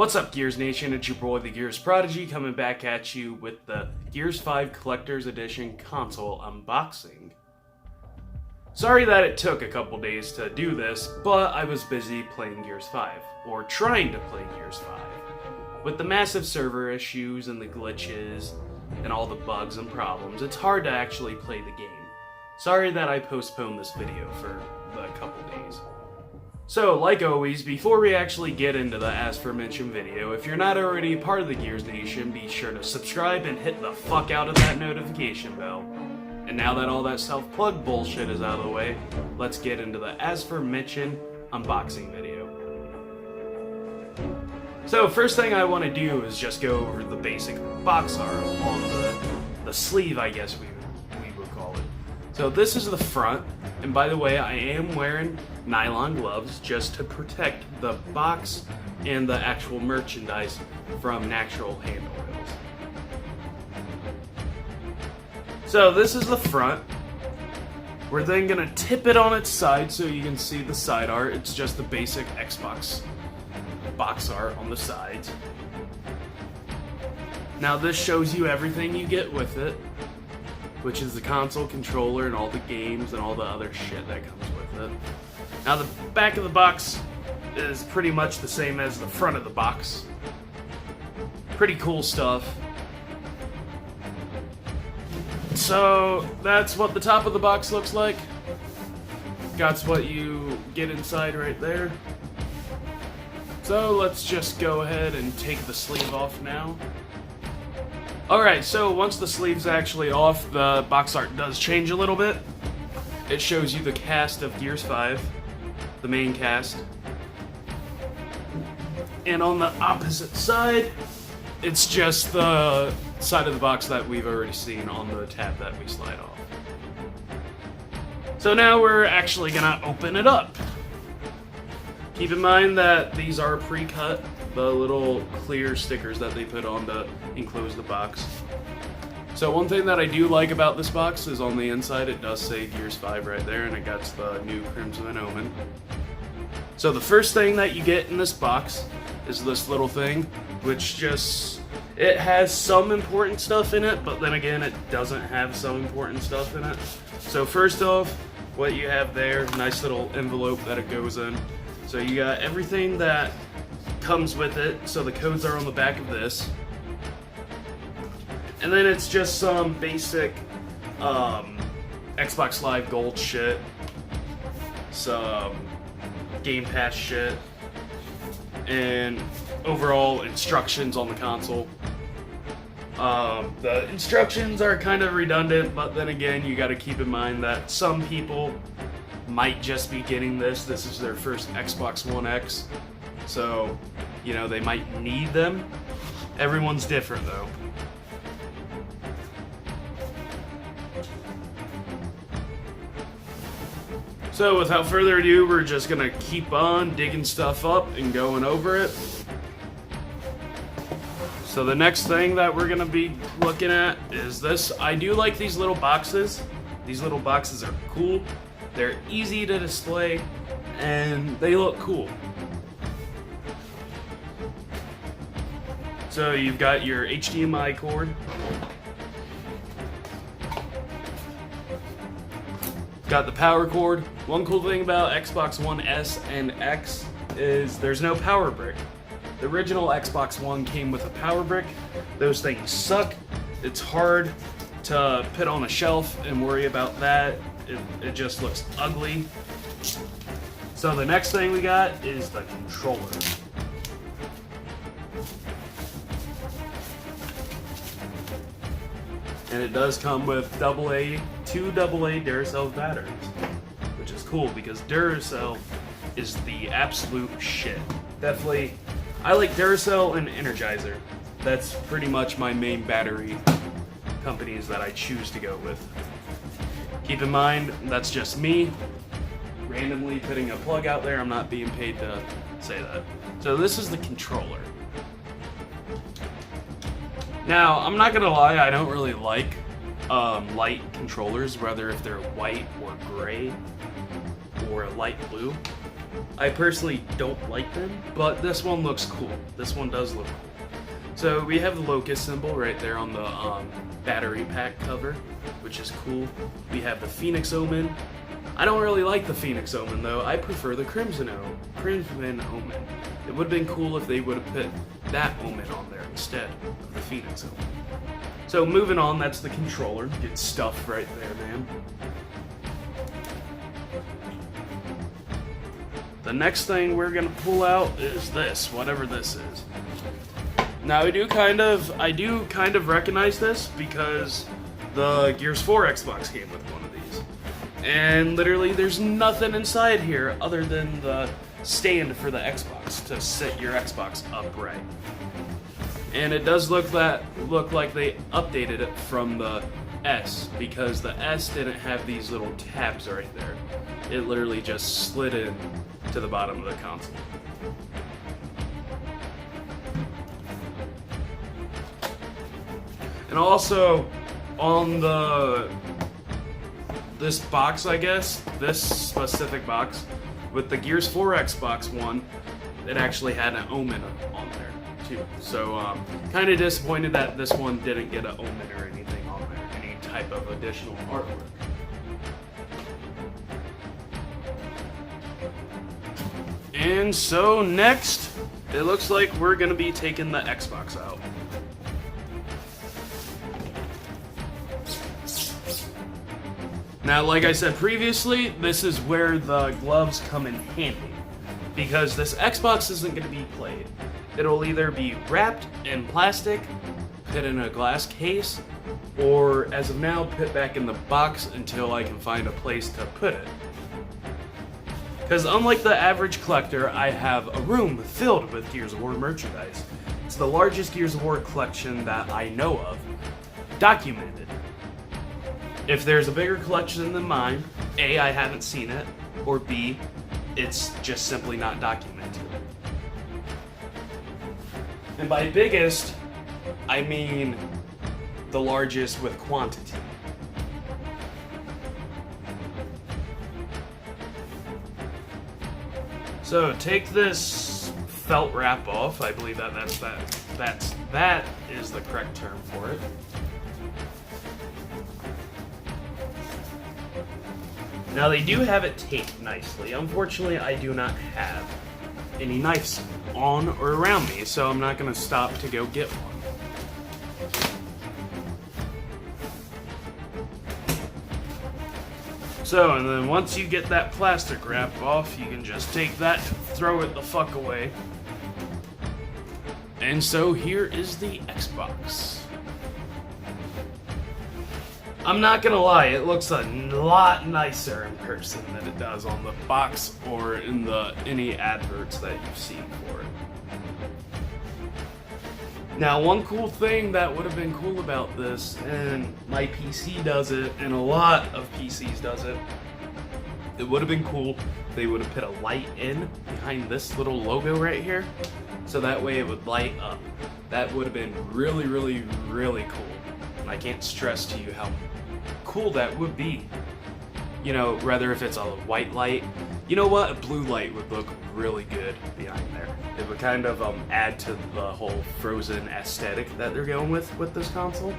What's up, Gears Nation? It's your boy, TheGearsProdigy, coming back at you with the Gears 5 Collector's Edition console unboxing. Sorry that it took a couple days to do this, but I was busy playing Gears 5, or trying to play Gears 5. With the massive server issues and the glitches, and all the bugs and problems, it's hard to actually play the game. Sorry that I postponed this video for a couple days. So, like always, before we actually get into the as-aforementioned video, if you're not already part of the Gears Nation, be sure to subscribe and hit the fuck out of that notification bell. And now that all that self-plug bullshit is out of the way, let's get into the as-aforementioned unboxing video. So, first thing I want to do is just go over the basic box art on the sleeve, I guess we would call it. So this is the front, and by the way, I am wearing nylon gloves just to protect the box and the actual merchandise from natural hand oils. So this is the front. We're then gonna tip it on its side so you can see the side art. It's just the basic Xbox box art on the sides. Now this shows you everything you get with it, which is the console controller and all the games and all the other shit that comes with it. Now the back of the box is pretty much the same as the front of the box. Pretty cool stuff. So that's what the top of the box looks like. That's what you get inside right there. So let's just go ahead and take the sleeve off now. Alright, so once the sleeve's actually off, the box art does change a little bit. It shows you the cast of Gears 5, the main cast. And on the opposite side, it's just the side of the box that we've already seen on the tab that we slide off. So now we're actually gonna open it up. Keep in mind that these are pre-cut, the little clear stickers that they put on to enclose the box. So one thing that I do like about this box is on the inside it does say Gears 5 right there, and it got the new Crimson Omen. So the first thing that you get in this box is this little thing, which it has some important stuff in it, but then again it doesn't have some important stuff in it. So first off, what you have there, nice little envelope that it goes in. So you got everything that comes with it, so the codes are on the back of this. And then it's just some basic Xbox Live Gold shit, some Game Pass shit, and overall instructions on the console. The instructions are kind of redundant, but then again, you gotta keep in mind that some people might just be getting this. This is their first Xbox One X, so, you know, they might need them. Everyone's different, though. So, without further ado, we're just gonna keep on digging stuff up and going over it. So the next thing that we're gonna be looking at is this. I do like these little boxes. These little boxes are cool. They're easy to display, and they look cool. So you've got your HDMI cord. Got the power cord. One cool thing about Xbox One S and X is there's no power brick. The original Xbox One came with a power brick. Those things suck. It's hard to put on a shelf and worry about that. It just looks ugly. So the next thing we got is the controller. And it does come with two AA Duracell batteries, which is cool because Duracell is the absolute shit. Definitely, I like Duracell and Energizer. That's pretty much my main battery companies that I choose to go with. Keep in mind, that's just me randomly putting a plug out there. I'm not being paid to say that. So this is the controller. Now, I'm not gonna lie, I don't really like light controllers, whether if they're white or gray or light blue. I personally don't like them, but this one looks cool. This one does look cool. So we have the locust symbol right there on the battery pack cover, which is cool. We have the Phoenix Omen. I don't really like the Phoenix Omen though. I prefer the Crimson Omen. It would have been cool if they would have put that Omen on there instead of the Phoenix Omen. So moving on, that's the controller. Good stuff right there, man. The next thing we're gonna pull out is this, whatever this is. Now I do kind of recognize this because the Gears 4 Xbox came with one of these. And literally there's nothing inside here other than the stand for the Xbox to sit your Xbox upright. And it does look like they updated it from the S, because the S didn't have these little tabs right there. It literally just slid in to the bottom of the console. And also on this box, I guess, this specific box with the Gears 4 Xbox One, it actually had an Omen on there too. So kind of disappointed that this one didn't get an Omen or anything on there, any type of additional artwork. And so next, it looks like we're gonna be taking the Xbox out. Now, like I said previously, this is where the gloves come in handy, because this Xbox isn't gonna be played. It'll either be wrapped in plastic, put in a glass case, or as of now, put back in the box until I can find a place to put it. Because unlike the average collector, I have a room filled with Gears of War merchandise. It's the largest Gears of War collection that I know of, documented. If there's a bigger collection than mine, A, I haven't seen it, or B, it's just simply not documented. And by biggest, I mean the largest with quantity. So take this felt wrap off. I believe that is the correct term for it. Now they do have it taped nicely. Unfortunately, I do not have any knives on or around me, so I'm not gonna stop to go get one. So, and then once you get that plastic wrap off, you can just take that, throw it the fuck away. And so here is the Xbox. I'm not gonna lie, it looks a lot nicer in person than it does on the box or in any adverts that you've seen for it. Now, one cool thing that would have been cool about this, and my PC does it, and a lot of PCs does it, it would have been cool if they would have put a light in behind this little logo right here, so that way it would light up. That would have been really, really, really cool. And I can't stress to you how cool that would be. You know, rather if it's a white light. You know what? A blue light would look really good behind there. It would kind of add to the whole Frozen aesthetic that they're going with this console.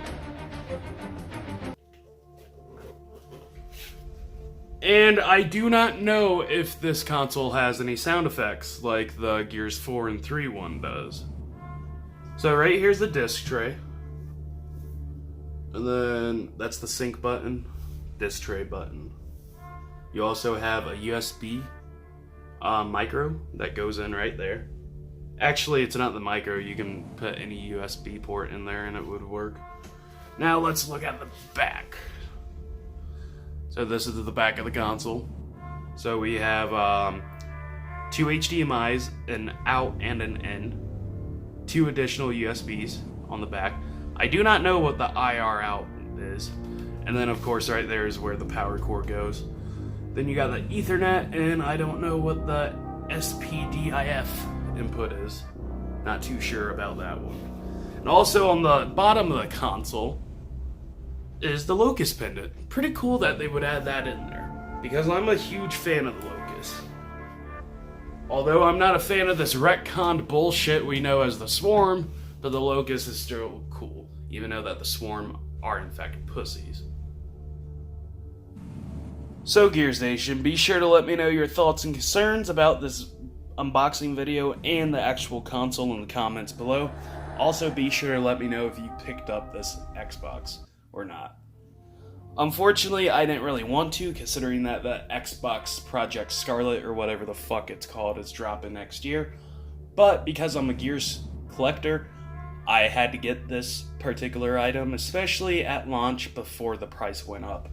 And I do not know if this console has any sound effects like the Gears 4 and 3 one does. So right here's the disc tray. And then that's the sync button, disc tray button. You also have a USB micro that goes in right there. Actually, it's not the micro. You can put any USB port in there and it would work. Now let's look at the back. So this is the back of the console. So we have 2 HDMIs, an out and an in, 2 additional USBs on the back. I do not know what the IR out is. And then of course right there is where the power cord goes. Then you got the Ethernet, and I don't know what the SPDIF input is. Not too sure about that one. And also on the bottom of the console is the Locust pendant. Pretty cool that they would add that in there, because I'm a huge fan of the Locust. Although I'm not a fan of this retconned bullshit we know as the Swarm, but the Locust is still cool, even though that the Swarm are in fact pussies. So Gears Nation, be sure to let me know your thoughts and concerns about this unboxing video and the actual console in the comments below. Also be sure to let me know if you picked up this Xbox or not. Unfortunately, I didn't really want to, considering that the Xbox Project Scarlet, or whatever the fuck it's called, is dropping next year. But because I'm a Gears collector, I had to get this particular item, especially at launch before the price went up.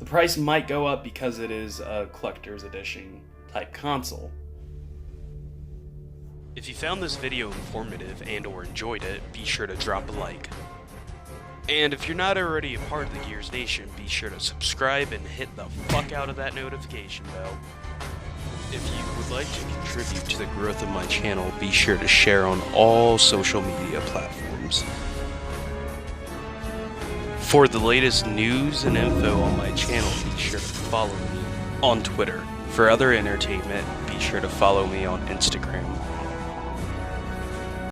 The price might go up because it is a collector's edition type console. If you found this video informative and or enjoyed it, be sure to drop a like. And if you're not already a part of the Gears Nation, be sure to subscribe and hit the fuck out of that notification bell. If you would like to contribute to the growth of my channel, be sure to share on all social media platforms. For the latest news and info on my channel, be sure to follow me on Twitter. For other entertainment, be sure to follow me on Instagram.